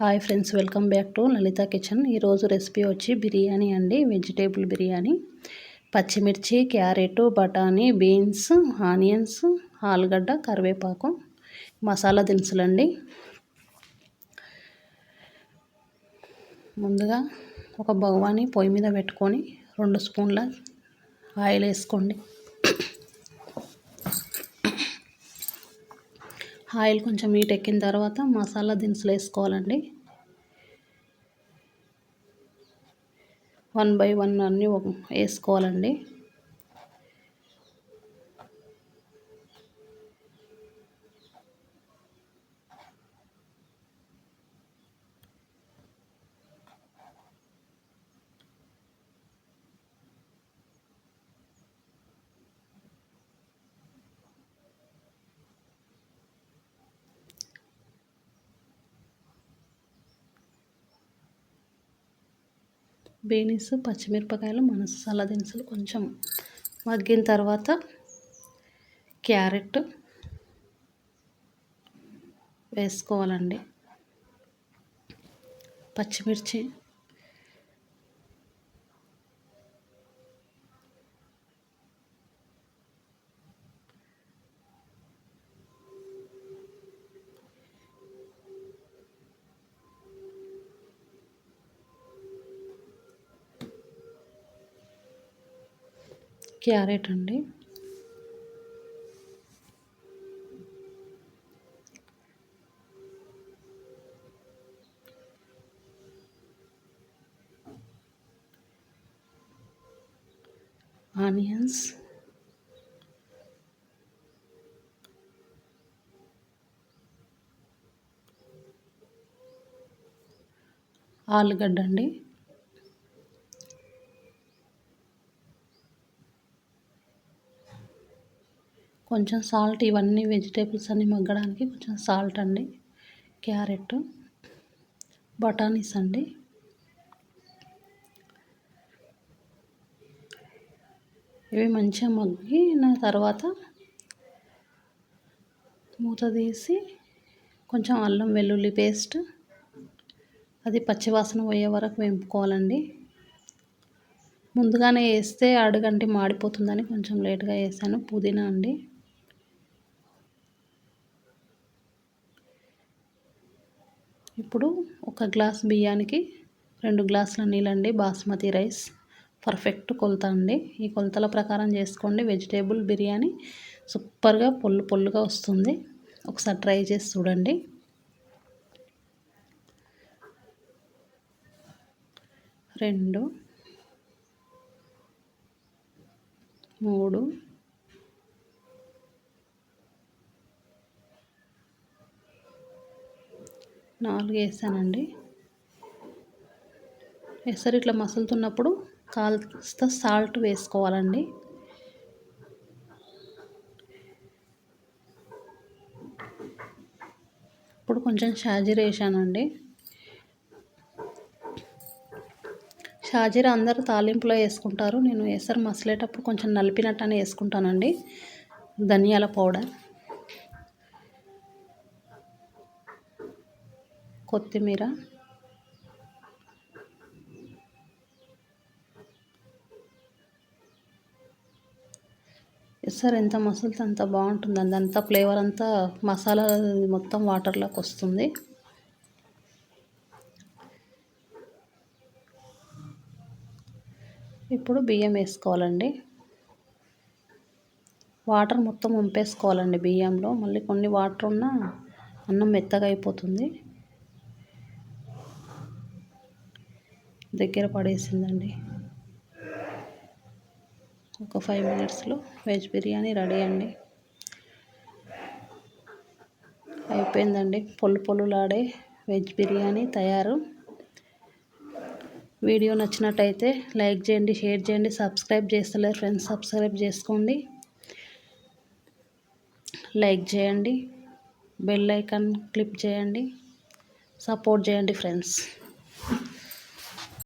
Hi friends, welcome back to Lalitha kitchen. ఈరోజు recipe వచ్చి బిర్యానీ అండి. వెజిటేబుల్ బిర్యానీ. పచ్చిమిర్చి, క్యారెట్, బఠానీ, బీన్స్, ఆనియన్స్, ఆలుగడ్డ, కరివేపాకు, మసాలా దినుసులండి. ముందుగా ఒక బగవాని పొయ్యి మీద పెట్టుకొని 2 స్పూన్ల ఆయిల్ వేసుకోండి. ఆయిల్ కొంచెం హీట్ ఎక్కిన తర్వాత మసాలా దినుసులు వేసుకోవాలండి. 1 బై 1 అన్నీ వేసుకోవాలండి. బీన్స్, పచ్చిమిరపకాయలు, మసాలా దినుసులు కొంచెం మగ్గిన తర్వాత క్యారెట్ వేసుకోవాలండి. పచ్చిమిర్చి, క్యారెట్ అండి, ఆనియన్స్, ఆలుగడ్డ అండి, కొంచెం సాల్ట్. ఇవన్నీ వెజిటేబుల్స్ అన్నీ మగ్గడానికి కొంచెం సాల్ట్ అండి. క్యారెట్, బఠానీస్ అండి, ఇవి మంచిగా మగ్గిన తర్వాత మూత తీసి కొంచెం అల్లం వెల్లుల్లి పేస్ట్, అది పచ్చివాసన పోయే వరకు వేపుకోవాలండి. ముందుగానే వేస్తే అడుగంటి మాడిపోతుందని కొంచెం లేట్గా వేసాను. పుదీనా అండి, ఇప్పుడు 1 గ్లాస్ బియ్యానికి 2 గ్లాసుల నీళ్ళండి. బాస్మతి రైస్ పర్ఫెక్ట్ కొలత అండి. ఈ కొలతల ప్రకారం చేసుకోండి. వెజిటేబుల్ బిర్యానీ సూపర్గా పొల్లుగా వస్తుంది. ఒకసారి ట్రై చేసి చూడండి. 2, 3, 4 వేసానండి. ఎసరు ఇట్లా మసులుతున్నప్పుడు కాస్త సాల్ట్ వేసుకోవాలండి. ఇప్పుడు కొంచెం షాజీరా వేసానండి. షాజీరా అందరూ తాలింపులో వేసుకుంటారు. నేను ఎసరు మసలేటప్పుడు కొంచెం నలిపినట్టనే వేసుకుంటానండి. ధనియాల పౌడర్, కొత్తిమీర, ఎసరు ఎంత మసులితే అంత బాగుంటుంది. అదంతా ఫ్లేవర్ అంతా మసాలా మొత్తం వాటర్లోకి వస్తుంది. ఇప్పుడు బియ్యం వేసుకోవాలండి. వాటర్ మొత్తం వంపేసుకోవాలండి బియ్యంలో. మళ్ళీ కొన్ని వాటర్ ఉన్నా అన్నం మెత్తగా అయిపోతుంది. దగ్గర పడేసిందండి. ఒక 5 మినిట్స్లో వెజ్ బిర్యానీ రెడీ అండి. అయిపోయిందండి. పొల్లులాడే వెజ్ బిర్యానీ తయారు. వీడియో నచ్చినట్టయితే లైక్ చేయండి, షేర్ చేయండి. సబ్స్క్రైబ్ చేస్తలేరు ఫ్రెండ్స్, సబ్స్క్రైబ్ చేసుకోండి. లైక్ చేయండి, బెల్ ఐకాన్ క్లిక్ చేయండి, సపోర్ట్ చేయండి ఫ్రెండ్స్.